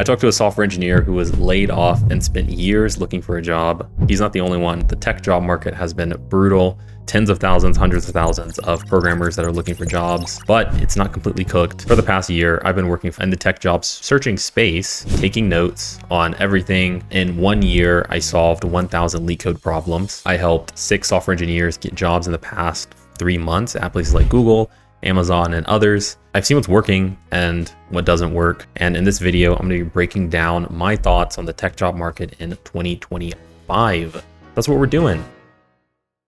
I talked to a software engineer who was laid off and spent years looking for a job. He's not the only one. The tech job market has been brutal. Tens of thousands, hundreds of thousands of programmers that are looking for jobs, but it's not completely cooked. For the past year, I've been working in the tech jobs searching space, taking notes on everything. In 1 year, I solved 1,000 Leetcode problems. I helped 6 software engineers get jobs in the past 3 months at places like Google, Amazon, and others. I've seen what's working and what doesn't work. And in this video, I'm going to be breaking down my thoughts on the tech job market in 2025. That's what we're doing.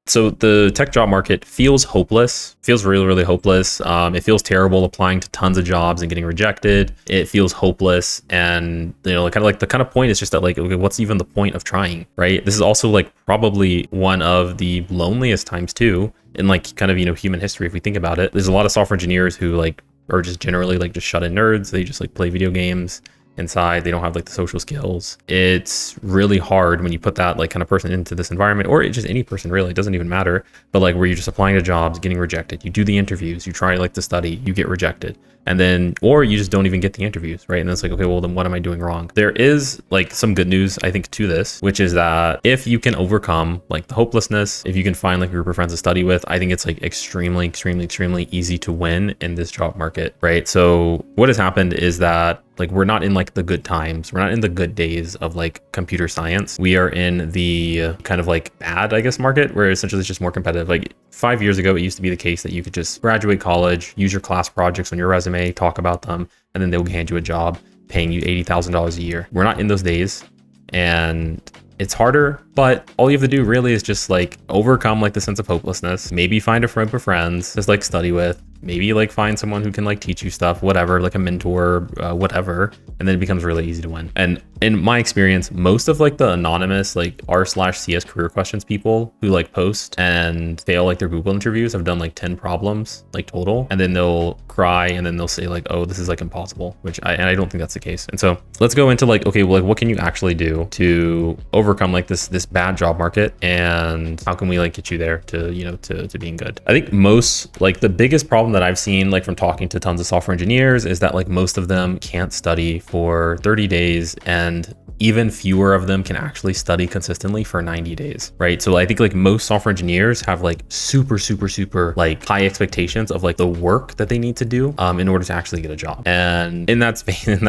So the tech job market feels hopeless, feels really, really hopeless. It feels terrible applying to tons of jobs and getting rejected. It feels hopeless. And, you know, kind of like the kind of point is just that, like, okay, what's even the point of trying, right? This is also like probably one of the loneliest times too, in like kind of, you know, human history. If we think about it, there's a lot of software engineers who like are just generally like just shut in nerds. They just like play video games inside. They don't have like the social skills. It's really hard when you put that like kind of person into this environment, or just any person really, it doesn't even matter, but like where you're just applying to jobs, getting rejected. You do the interviews, you try like to study, you get rejected, and then, or you just don't even get the interviews, right? And it's like, okay, well then what am I doing wrong? There is like some good news, I think, to this, which is that if you can overcome like the hopelessness, if you can find like a group of friends to study with, I think it's like extremely easy to win in this job market, right? So what has happened is that like we're not in like the good times. We're not in the good days of like computer science. We are in the kind of like bad, I guess, market where essentially it's just more competitive. Like 5 years ago, it used to be the case that you could just graduate college, use your class projects on your resume, talk about them, and then they'll hand you a job paying you $80,000 a year. We're not in those days, and it's harder, but all you have to do really is just like overcome like the sense of hopelessness, maybe find a group of friends, just like study with, maybe like find someone who can like teach you stuff, whatever, like a mentor, whatever, and then it becomes really easy to win. And in my experience, most of like the anonymous like r/cs career questions people who like post and fail like their Google interviews have done like 10 problems like total, and then they'll cry and then they'll say like, oh, this is like impossible, which I don't think that's the case. And so let's go into like, okay, well, like what can you actually do to overcome like this bad job market, and how can we like get you there to, you know, to being good? I think most like the biggest problem that I've seen like from talking to tons of software engineers is that like most of them can't study for 30 days, and even fewer of them can actually study consistently for 90 days, right? So I think like most software engineers have like super like high expectations of like the work that they need to do in order to actually get a job. And in that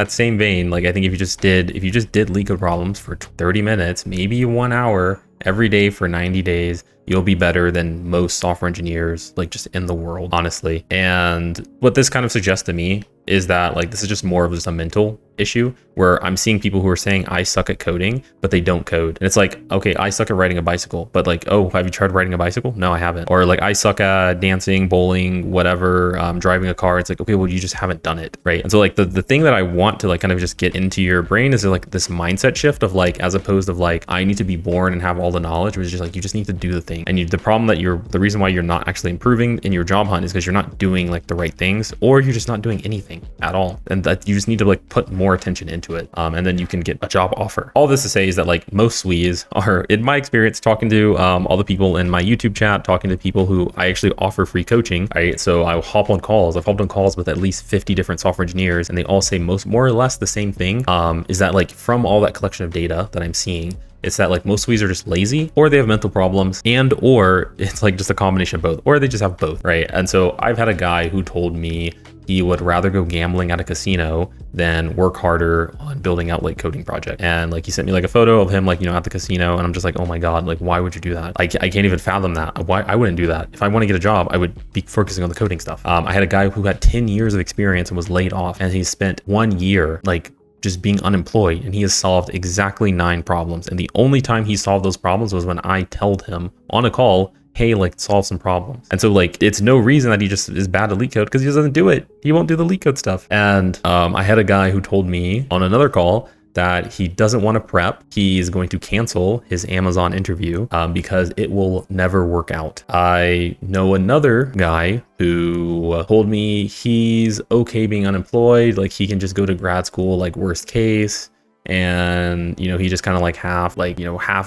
same vein, like I think if you just did Leetcode problems for 30 minutes, maybe 1 hour every day for 90 days, you'll be better than most software engineers like just in the world, honestly. And what this kind of suggests to me is that like this is just more of just a mental issue, where I'm seeing people who are saying I suck at coding, but they don't code. And it's like, okay, I suck at riding a bicycle, but like, oh, have you tried riding a bicycle? No, I haven't. Or like, I suck at dancing, bowling, whatever, driving a car. It's like, okay, well, you just haven't done it, right? And so like the thing that I want to like kind of just get into your brain is like this mindset shift of like, as opposed of like, I need to be born and have all the knowledge, which is just like, you just need to do the thing. And the problem that the reason why you're not actually improving in your job hunt is because you're not doing like the right things, or you're just not doing anything at all. And that you just need to like put more attention into it. And then you can get a job offer. All this to say is that like most Swedes are, in my experience, talking to all the people in my YouTube chat, talking to people who I actually offer free coaching. Right? So I hop on calls. I've hopped on calls with at least 50 different software engineers, and they all say more or less the same thing. Is that like from all that collection of data that I'm seeing, it's that like most Swedes are just lazy, or they have mental problems, and or it's like just a combination of both, or they just have both, right? And so I've had a guy who told me he would rather go gambling at a casino than work harder on building out like coding project. And like he sent me like a photo of him like, you know, at the casino, and I'm just like, oh my God, like why would you do that? I can't even fathom that. Why I wouldn't do that. If I want to get a job, I would be focusing on the coding stuff. I had a guy who had 10 years of experience and was laid off, and he spent 1 year like just being unemployed, and he has solved exactly 9 problems. And the only time he solved those problems was when I told him on a call, hey, like solve some problems. And so like, it's no reason that he just is bad at Leetcode, because he doesn't do it. He won't do the Leetcode stuff. And I had a guy who told me on another call that he doesn't want to prep. He's going to cancel his Amazon interview because it will never work out. I know another guy who told me he's okay being unemployed. Like he can just go to grad school, like worst case. And, you know, he just kind of like half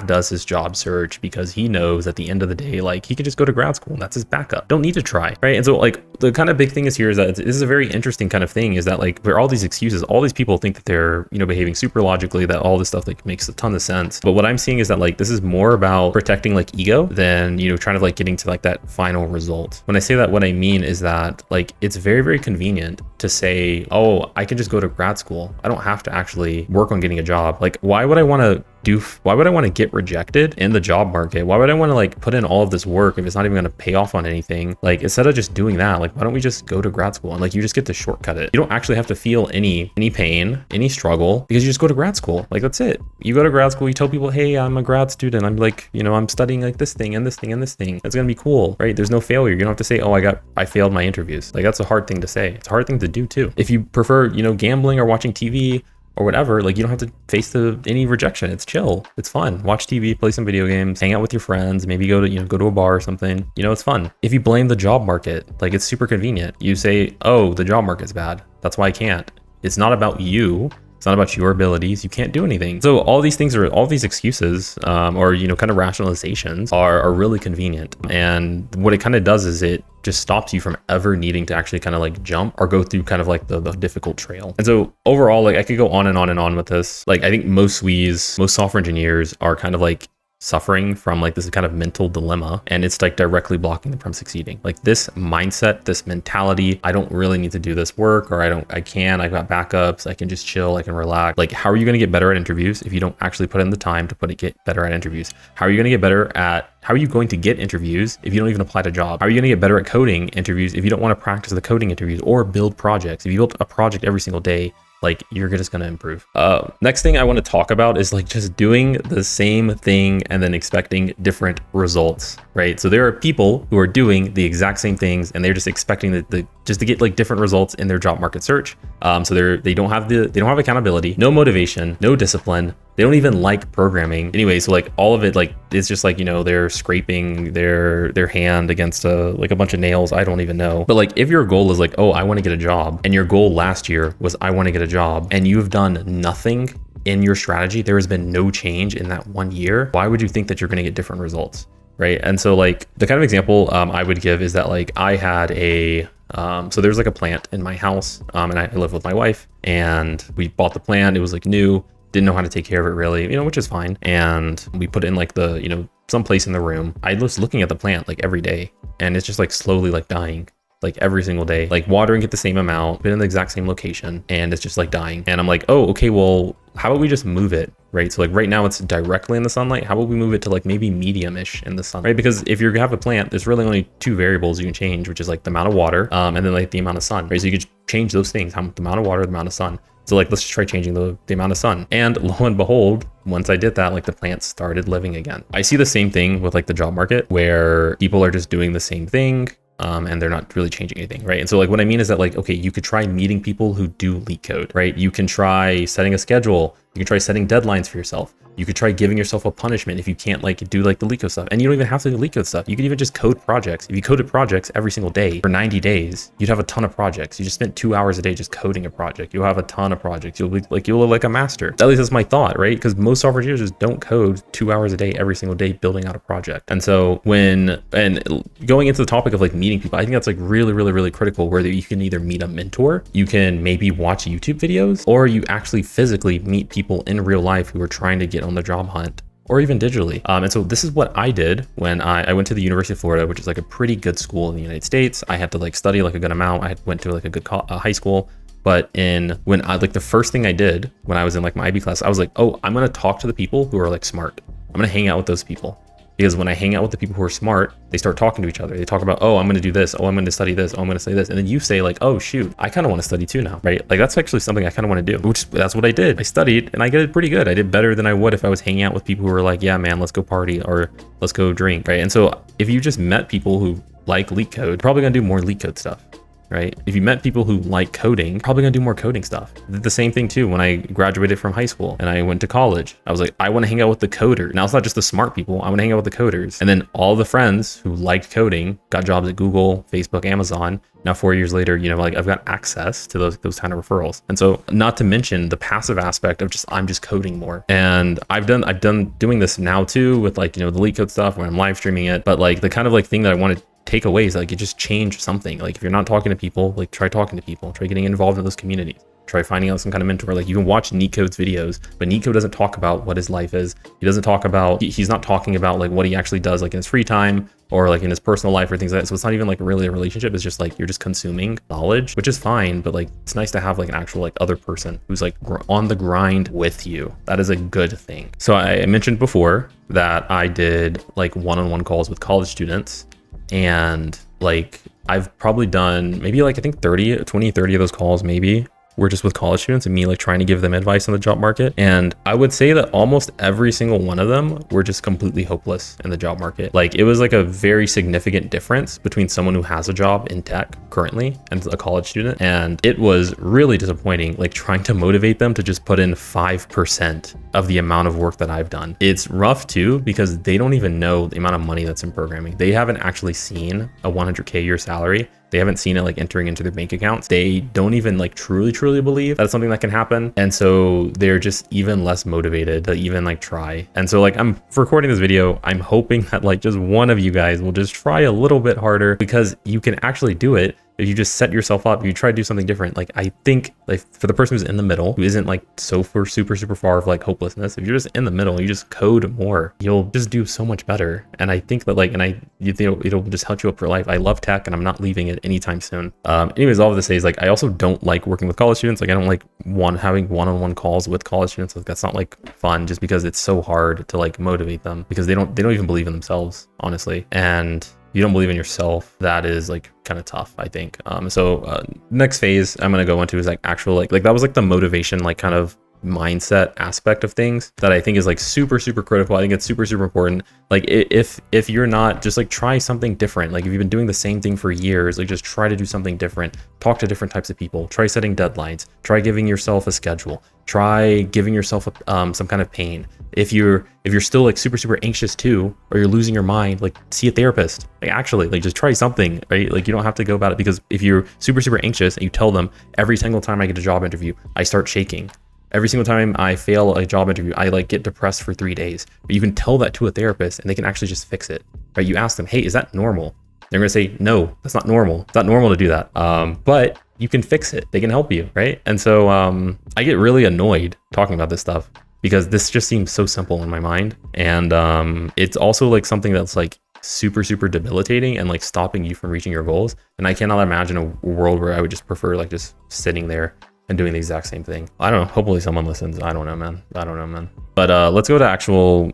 does his job search because he knows at the end of the day, like he can just go to grad school and that's his backup. Don't need to try, right? And so like the kind of big thing is here is that this is a very interesting kind of thing, is that like there are all these excuses. All these people think that they're, you know, behaving super logically, that all this stuff like makes a ton of sense. But what I'm seeing is that like this is more about protecting like ego than, you know, trying to like getting to like that final result. When I say that, what I mean is that like it's very, very convenient to say, oh, I can just go to grad school. I don't have to actually work on getting a job. Like, why would I want to get rejected in the job market? Why would I want to like put in all of this work if it's not even going to pay off on anything? Like, instead of just doing that, like, why don't we just go to grad school and like you just get to shortcut it? You don't actually have to feel any pain, any struggle, because you just go to grad school. Like, that's it. You go to grad school, you tell people, hey, I'm a grad student. I'm like, you know, I'm studying like this thing and this thing and this thing. That's going to be cool, right? There's no failure. You don't have to say, oh, I failed my interviews. Like, that's a hard thing to say. It's a hard thing to do too. If you prefer, you know, gambling or watching TV or whatever, like you don't have to face any rejection. It's chill. It's fun. Watch TV, play some video games, hang out with your friends, maybe go to a bar or something. You know, it's fun. If you blame the job market, like it's super convenient. You say, oh, the job market's bad. That's why I can't. It's not about you. It's not about your abilities. You can't do anything. So all these excuses, or, you know, kind of rationalizations are really convenient. And what it kind of does is it just stops you from ever needing to actually kind of like jump or go through kind of like the difficult trail. And so overall, like I could go on and on and on with this. Like I think most software engineers are kind of like suffering from like this kind of mental dilemma, and it's like directly blocking them from succeeding. Like this mindset, this mentality, I don't really need to do this work, or I've got backups, I can just chill, I can relax. Like, how are you going to get better at interviews if you don't actually put in the time to get better at interviews? How are you going to get interviews if you don't even apply to jobs? How are you going to get better at coding interviews if you don't want to practice the coding interviews or build projects? If you build a project every single day, like you're just going to improve. Next thing I want to talk about is like just doing the same thing and then expecting different results, right? So there are people who are doing the exact same things and they're just expecting just to get like different results in their job market search. So they don't have accountability, no motivation, no discipline. They don't even like programming anyway. So like all of it, like it's just like, you know, they're scraping their hand against a bunch of nails. I don't even know. But like if your goal is like, oh, I want to get a job, and your goal last year was I want to get a job, and you've done nothing in your strategy, there has been no change in that 1 year, why would you think that you're going to get different results? Right. And so like the kind of example I would give is that like I had so there's like a plant in my house, and I live with my wife, and we bought the plant. It was like new. Didn't know how to take care of it really, you know, which is fine. And we put in like some place in the room. I was looking at the plant like every day, and it's just like slowly like dying, like every single day, like watering it the same amount, been in the exact same location, and it's just like dying. And I'm like, oh, okay, well, how about we just move it, right? So like right now it's directly in the sunlight. How about we move it to like maybe medium-ish in the sun, right? Because if you have a plant, there's really only two variables you can change, which is like the amount of water, and then like the amount of sun, right? So you could change those things, the amount of water, the amount of sun. So like, let's just try changing the amount of sun. And lo and behold, once I did that, like the plant started living again. I see the same thing with like the job market, where people are just doing the same thing, and they're not really changing anything, right? And so like what I mean is that like, okay, you could try meeting people who do Leetcode, right? You can try setting a schedule. You can try setting deadlines for yourself. You could try giving yourself a punishment if you can't like do like the Leetcode stuff. And you don't even have to do Leetcode stuff. You could even just code projects. If you coded projects every single day for 90 days, you'd have a ton of projects. You just spent 2 hours a day just coding a project. You'll have a ton of projects. You'll look like a master. At least that's my thought, right? Because most software engineers just don't code 2 hours a day every single day building out a project. And so going into the topic of like meeting people, I think that's like really, really, really critical, where you can either meet a mentor, you can maybe watch YouTube videos, or you actually physically meet people in real life who are trying to get on the job hunt, or even digitally. And so this is what I did when I went to the University of Florida, which is like a pretty good school in the United States. I had to like study like a good amount. I went to like a good high school. But the first thing I did when I was in like my IB class, I was like, oh, I'm going to talk to the people who are like smart. I'm going to hang out with those people. Because when I hang out with the people who are smart, they start talking to each other. They talk about, oh, I'm going to do this. Oh, I'm going to study this. Oh, I'm going to study this. And then you say like, oh, shoot, I kind of want to study too now, right? Like that's actually something I kind of want to do, that's what I did. I studied and I did pretty good. I did better than I would if I was hanging out with people who were like, yeah, man, let's go party or let's go drink, right? And so if you just met people who like Leetcode, you're probably going to do more Leetcode stuff. right? If you met people who like coding, you're probably gonna do more coding stuff. I did the same thing too when I graduated from high school and I went to college. I was like, I wanna hang out with the coder. Now it's not just the smart people, I wanna hang out with the coders. And then all the friends who liked coding got jobs at Google, Facebook, Amazon. Now 4 years later, you know, like I've got access to those kind of referrals. And so not to mention the passive aspect of I'm just coding more. And I've done doing this now too with like, you know, the Leetcode stuff where I'm live streaming it, but like the kind of like thing that I want to take away is like it just changed something. Like if you're not talking to people, like try talking to people, try getting involved in those communities. Try finding out some kind of mentor. Like you can watch Leetcode's videos, but Leetcode doesn't talk about what his life is. He doesn't talk about, he's not talking about like what he actually does like in his free time or like in his personal life or things like that. So it's not even like really a relationship. It's just like, you're just consuming knowledge, which is fine. But like, it's nice to have like an actual like other person who's like on the grind with you. That is a good thing. So I mentioned before that I did like one-on-one calls with college students, and like, I've probably done maybe like, I think 30 of those calls maybe were just with college students and me like trying to give them advice on the job market. And I would say that almost every single one of them were just completely hopeless in the job market. Like it was like a very significant difference between someone who has a job in tech currently and a college student. And it was really disappointing, like trying to motivate them to just put in 5% of the amount of work that I've done. It's rough too, because they don't even know the amount of money that's in programming. They haven't actually seen a 100K year salary. They haven't seen it like entering into their bank accounts. They don't even like truly believe that's something that can happen. And so they're just even less motivated to even like try. And so like I'm recording this video, I'm hoping that like just one of you guys will just try a little bit harder, because you can actually do it if you just set yourself up, you try to do something different. Like I think like for the person who's in the middle, who isn't like super far of like hopelessness, if you're just in the middle, you just code more, you'll just do so much better. And I think that like, you think it'll just help you up for life. I love tech and I'm not leaving it anytime soon. Anyways, all of this is like, I also don't like working with college students. Like I don't like having one-on-one calls with college students. Like that's not like fun, just because it's so hard to like motivate them, because they don't even believe in themselves, honestly. And you don't believe in yourself, that is like kind of tough, I think. Next phase I'm going to go into is like actual, like that was like the motivation, like kind of mindset aspect of things that I think is like super critical. I think it's super important. Like if you're not, just like try something different. Like if you've been doing the same thing for years, like just try to do something different. Talk to different types of people. Try setting deadlines. Try giving yourself a schedule. Try giving yourself some kind of pain. If you're still like super anxious too, or you're losing your mind, like see a therapist. Like actually, like just try something, right? Like you don't have to go about it, because if you're super anxious and you tell them every single time I get a job interview, I start shaking. Every single time I fail a job interview, I like get depressed for 3 days. But you can tell that to a therapist and they can actually just fix it, right? You ask them, hey, is that normal? They're gonna say, no, that's not normal. It's not normal to do that. But you can fix it. They can help you, right? And so I get really annoyed talking about this stuff, because this just seems so simple in my mind. And it's also like something that's like super debilitating and like stopping you from reaching your goals. And I cannot imagine a world where I would just prefer like just sitting there and doing the exact same thing. I don't know. Hopefully someone listens. I don't know, man. But let's go to actual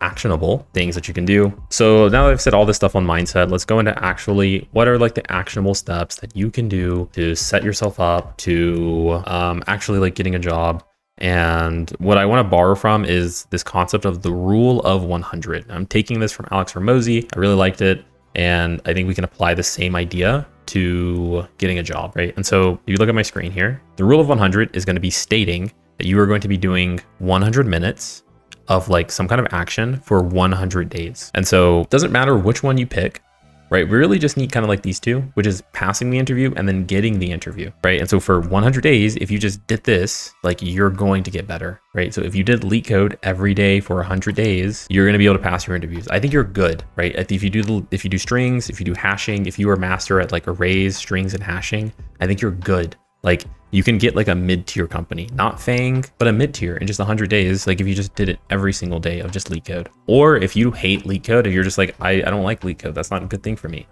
actionable things that you can do. So now that I've said all this stuff on mindset, let's go into actually what are like the actionable steps that you can do to set yourself up to actually like getting a job. And what I want to borrow from is this concept of the rule of 100. I'm taking this from Alex Hormozi. I really liked it. And I think we can apply the same idea to getting a job, right? And so if you look at my screen here, the rule of 100 is going to be stating that you are going to be doing 100 minutes of like some kind of action for 100 days. And so it doesn't matter which one you pick, right? We really just need kind of like these two, which is passing the interview and then getting the interview, right? And so for 100 days, if you just did this, like you're going to get better, right? So if you did Leetcode every day for 100 days, you're going to be able to pass your interviews. I think you're good, right? If you do strings, if you do hashing, if you are a master at like arrays, strings, and hashing, I think you're good. Like you can get like a mid-tier company, not Fang, but a mid-tier in just 100 days. Like if you just did it every single day of just Leetcode. Or if you hate Leetcode and you're just like, I don't like Leetcode, that's not a good thing for me.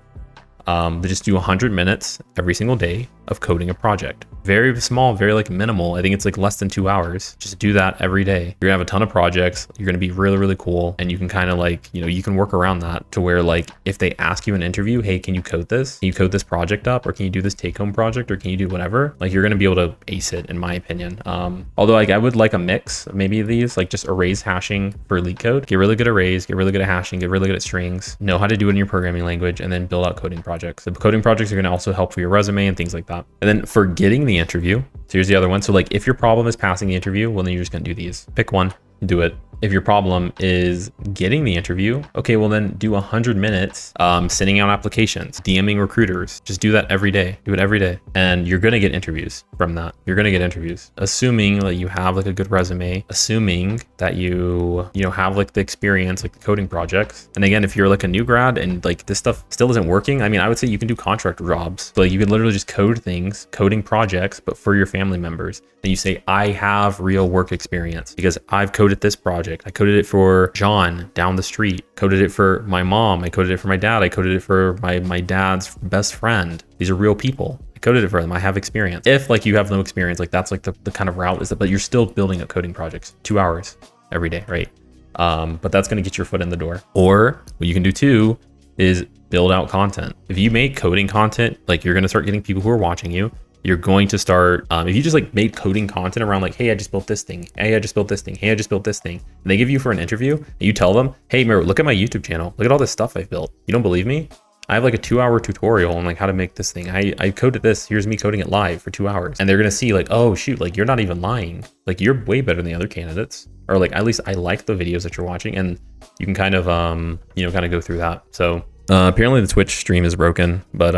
But just do 100 minutes every single day of coding a project. Very small, very like minimal. I think it's like less than 2 hours. Just do that every day. You're gonna have a ton of projects. You're gonna be really, really cool. And you can kind of like, you know, you can work around that to where like, if they ask you in an interview, hey, can you code this? Can you code this project up? Or can you do this take home project? Or can you do whatever? Like, you're gonna be able to ace it, in my opinion. Although like I would like a mix of maybe of these, like just arrays hashing for Leetcode. Get really good at arrays, get really good at hashing, get really good at strings, know how to do it in your programming language, and then build out coding projects. The coding projects are gonna also help for your resume and things like that. And then for getting the interview, so here's the other one. So like if your problem is passing the interview, well, then you're just gonna do these. Pick one, do it. If your problem is getting the interview, okay, well then do 100 minutes sending out applications, DMing recruiters. Just do that every day. Do it every day. And you're gonna get interviews from that. You're gonna get interviews. Assuming that you have like a good resume, assuming that you have like the experience, like the coding projects. And again, if you're like a new grad and like this stuff still isn't working, I mean, I would say you can do contract jobs. So like you can literally just code things, coding projects, but for your family members. And you say, I have real work experience because I've coded this project. I coded it for John down the street, coded it for my mom. I coded it for my dad. I coded it for my dad's best friend. These are real people. I coded it for them. I have experience. If like you have no experience, like that's like the kind of route is that, but you're still building up coding projects 2 hours every day, right? But that's going to get your foot in the door. Or what you can do too is build out content. If you make coding content, like you're going to start getting people who are watching you. You're going to start, if you just like made coding content around like, hey, I just built this thing. Hey, I just built this thing. Hey, I just built this thing. And they give you for an interview and you tell them, hey, Miro, look at my YouTube channel. Look at all this stuff I've built. You don't believe me? I have like a 2-hour tutorial on like how to make this thing. I coded this. Here's me coding it live for 2 hours. And they're going to see like, oh shoot, like you're not even lying. Like you're way better than the other candidates. Or like, at least I like the videos that you're watching, and you can kind of, kind of go through that. So apparently the Twitch stream is broken, but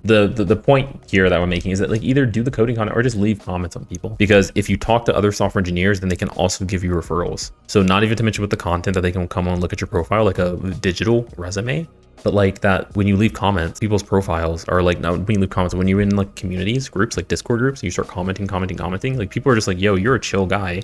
the point here that we're making is that like either do the coding content or just leave comments on people, because if you talk to other software engineers, then they can also give you referrals. So not even to mention with the content that they can come on and look at your profile, like a digital resume, but like that when you leave comments, people's profiles are like, not when you leave comments, when you're in like communities, groups, like Discord groups, you start commenting, like people are just like, yo, you're a chill guy.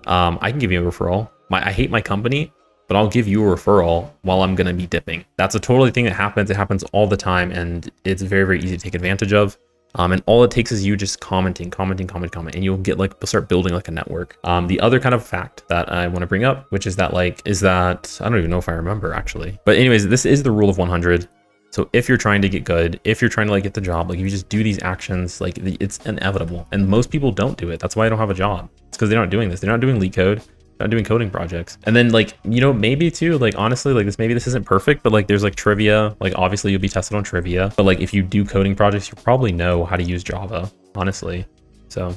I can give you a referral. I hate my company, but I'll give you a referral while I'm going to be dipping. That's a totally thing that happens. It happens all the time, and it's very, very easy to take advantage of. And all it takes is you just commenting, and you'll get like, start building like a network. The other kind of fact that I want to bring up, which is that I don't even know if I remember actually, but anyways, this is the rule of 100. So if you're trying to get good, if you're trying to like get the job, like if you just do these actions, like it's inevitable. And most people don't do it. That's why I don't have a job. It's because they're not doing this. They're not doing Leetcode. Not doing coding projects. And then like, maybe too, like honestly, like maybe this isn't perfect, but like there's like trivia, like obviously you'll be tested on trivia, but like if you do coding projects, you probably know how to use Java, honestly. So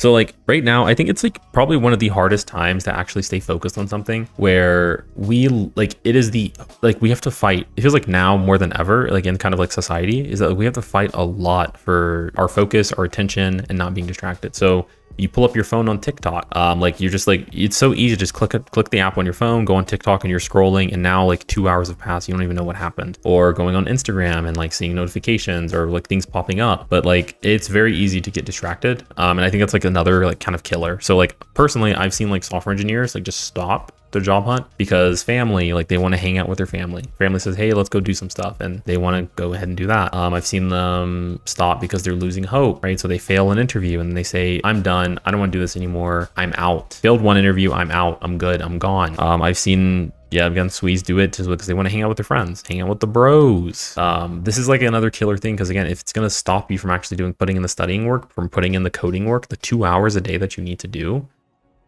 like right now, I think it's like probably one of the hardest times to actually stay focused on something where we like, we have to fight. It feels like now more than ever, like in kind of like society, is that we have to fight a lot for our focus, our attention, and not being distracted. So you pull up your phone on TikTok, like you're just like, it's so easy to just click the app on your phone, go on TikTok, and you're scrolling, and now like 2 hours have passed, you don't even know what happened. Or going on Instagram and like seeing notifications or like things popping up, but like it's very easy to get distracted. And I think that's like another like kind of killer. So like personally, I've seen like software engineers like just stop their job hunt because family, like they want to hang out with their family. Family says, hey, let's go do some stuff, and they want to go ahead and do that. I've seen them stop because they're losing hope, right? So they fail an interview and they say, I'm done, I don't want to do this anymore, I'm out. Failed one interview, I'm out, I'm good, I'm gone. I've seen Swedes do it because they want to hang out with their friends, hang out with the bros. This is like another killer thing, because again, if it's going to stop you from actually putting in the studying work, from putting in the coding work, the 2 hours a day that you need to do,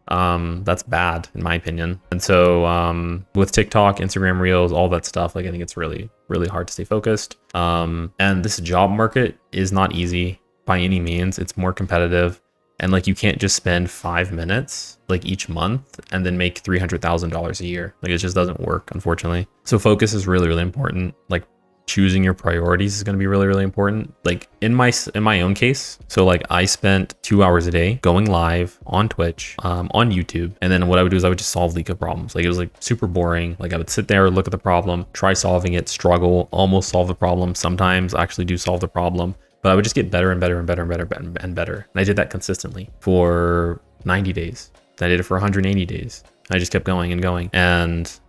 that's bad in my opinion. And so with TikTok, Instagram Reels, all that stuff, like I think it's really, really hard to stay focused. And this job market is not easy by any means. It's more competitive, and like you can't just spend 5 minutes like each month and then make $300,000 a year. Like it just doesn't work, unfortunately. So focus is really, really important. Like choosing your priorities is going to be really, really important. Like in my own case, so like I spent 2 hours a day going live on Twitch, on YouTube, and then what I would do is I would just solve Leetcode problems. Like it was like super boring. Like I would sit there, look at the problem, try solving it, struggle, almost solve the problem. Sometimes I actually do solve the problem, but I would just get better and better and better and better and better. And I did that consistently for 90 days. I did it for 180 days. I just kept going and going, and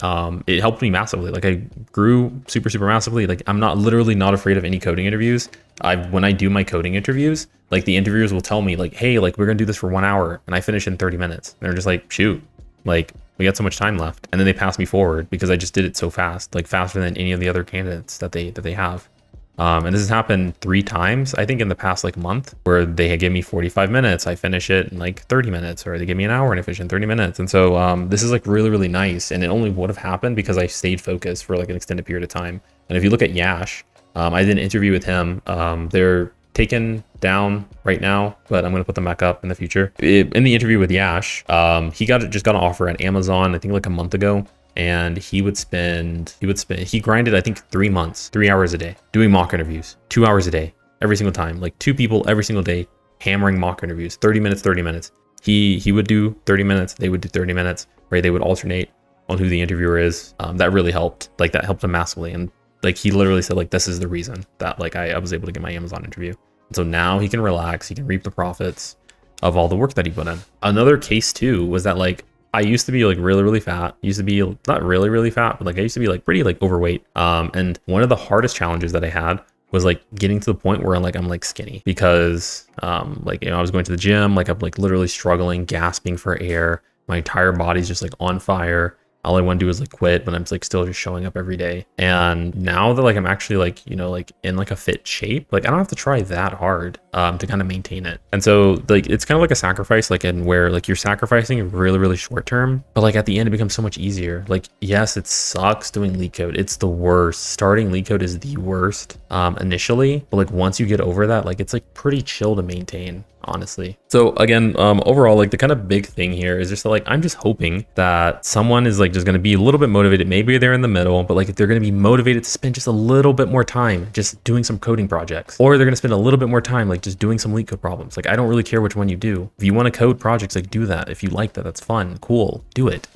it helped me massively. Like I grew super, super massively. Like I'm literally not afraid of any coding interviews. when I do my coding interviews, like the interviewers will tell me like, hey, like we're gonna do this for 1 hour, and I finish in 30 minutes. And they're just like, shoot, like we got so much time left. And then they pass me forward because I just did it so fast, like faster than any of the other candidates that they have. And this has happened 3 times, I think, in the past like month, where they give me 45 minutes, I finish it in like 30 minutes, or they give me an hour and I finish in 30 minutes. And so this is like really, really nice. And it only would have happened because I stayed focused for like an extended period of time. And if you look at Yash, I did an interview with him. They're taken down right now, but I'm going to put them back up in the future. In the interview with Yash, he just got an offer at Amazon, I think like a month ago. And he grinded, I think 3 months, 3 hours a day, doing mock interviews, 2 hours a day, every single time, like 2 people every single day, hammering mock interviews, 30 minutes, 30 minutes. He would do 30 minutes, they would do 30 minutes, right? They would alternate on who the interviewer is. That really helped. Like that helped him massively. And like, he literally said like, this is the reason that like I was able to get my Amazon interview. And so now he can relax, he can reap the profits of all the work that he put in. Another case too was that like, I used to be like really, really fat. Used to be not really, really fat, but like I used to be like pretty like overweight. And one of the hardest challenges that I had was like getting to the point where I'm like skinny, because like, you know, I was going to the gym, like I'm like literally struggling, gasping for air. My entire body's just like on fire. All I want to do is like quit, but I'm like still just showing up every day. And now that like I'm actually like, you know, like in like a fit shape, like I don't have to try that hard to kind of maintain it. And so like it's kind of like a sacrifice, like in where like you're sacrificing really, really short term, but like at the end it becomes so much easier. Like, yes, it sucks doing Leetcode. It's the worst. Starting Leetcode is the worst initially, but like once you get over that, like it's like pretty chill to maintain, honestly. So again, overall, like the kind of big thing here is just that, like, I'm just hoping that someone is like just going to be a little bit motivated. Maybe they're in the middle, but like if they're going to be motivated to spend just a little bit more time just doing some coding projects, or they're going to spend a little bit more time like just doing some Leetcode problems. Like, I don't really care which one you do. If you want to code projects, like do that. If you like that, that's fun, cool, do it.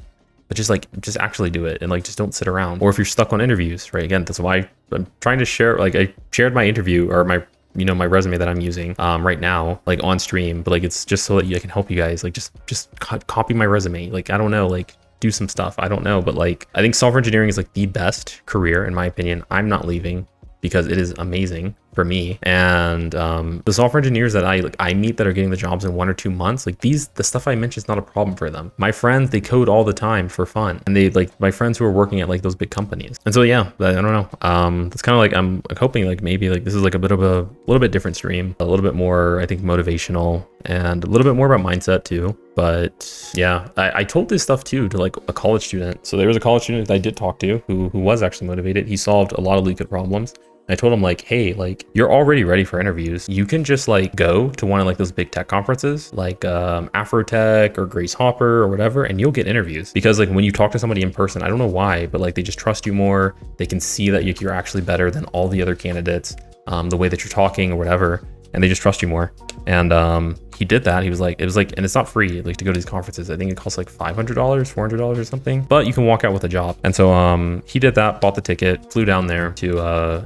But just actually do it, and like just don't sit around. Or if you're stuck on interviews, right? Again, that's why I'm trying to share. Like, I shared my interview, or my, you know, my resume that I'm using right now, like on stream, but like it's just so that I can help you guys. Like just copy my resume. Like, I don't know, like do some stuff. I don't know, but like I think software engineering is like the best career in my opinion. I'm not leaving because it is amazing for me. And the software engineers that I meet that are getting the jobs in 1 or 2 months, like the stuff I mentioned is not a problem for them. My friends, they code all the time for fun, and they like my friends who are working at like those big companies. And so yeah, I don't know. It's kind of like I'm hoping like maybe like this is like a little bit different stream, a little bit more, I think, motivational, and a little bit more about mindset too. But yeah, I told this stuff too to like a college student. So there was a college student that I did talk to who was actually motivated. He solved a lot of Leetcode problems. I told him like, hey, like you're already ready for interviews. You can just like go to one of like those big tech conferences like Afrotech or Grace Hopper or whatever, and you'll get interviews. Because like when you talk to somebody in person, I don't know why, but like they just trust you more. They can see that you're actually better than all the other candidates, the way that you're talking or whatever, and they just trust you more. And he did that. He was like, and it's not free like to go to these conferences. I think it costs like $500, $400 or something, but you can walk out with a job. And so he did that, bought the ticket, flew down there to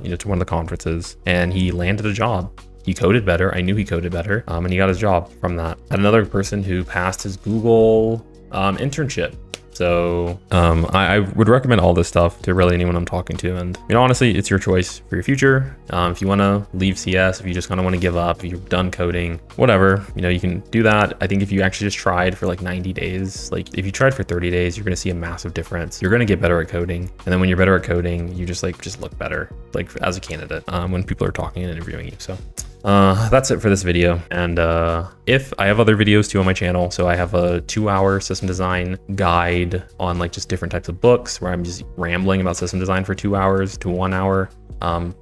you know, to one of the conferences, and he landed a job. He coded better. I knew he coded better, and he got his job from that. And another person who passed his Google internship. So I would recommend all this stuff to really anyone I'm talking to. And, you know, honestly, it's your choice for your future. If you want to leave CS, if you just kind of want to give up, if you're done coding, whatever, you know, you can do that. I think if you actually just tried for like 90 days, like if you tried for 30 days, you're going to see a massive difference. You're going to get better at coding. And then when you're better at coding, you just look better, like as a candidate when people are talking and interviewing you. So that's it for this video. And if I have other videos too on my channel, so I have a 2-hour system design guide on like just different types of books where I'm just rambling about system design for 2 hours to 1 hour,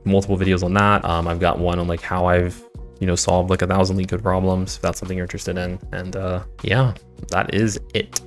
multiple videos on that. I've got one on like how I've, you know, solved like 1,000 Leetcode problems, if that's something you're interested in. And yeah, that is it.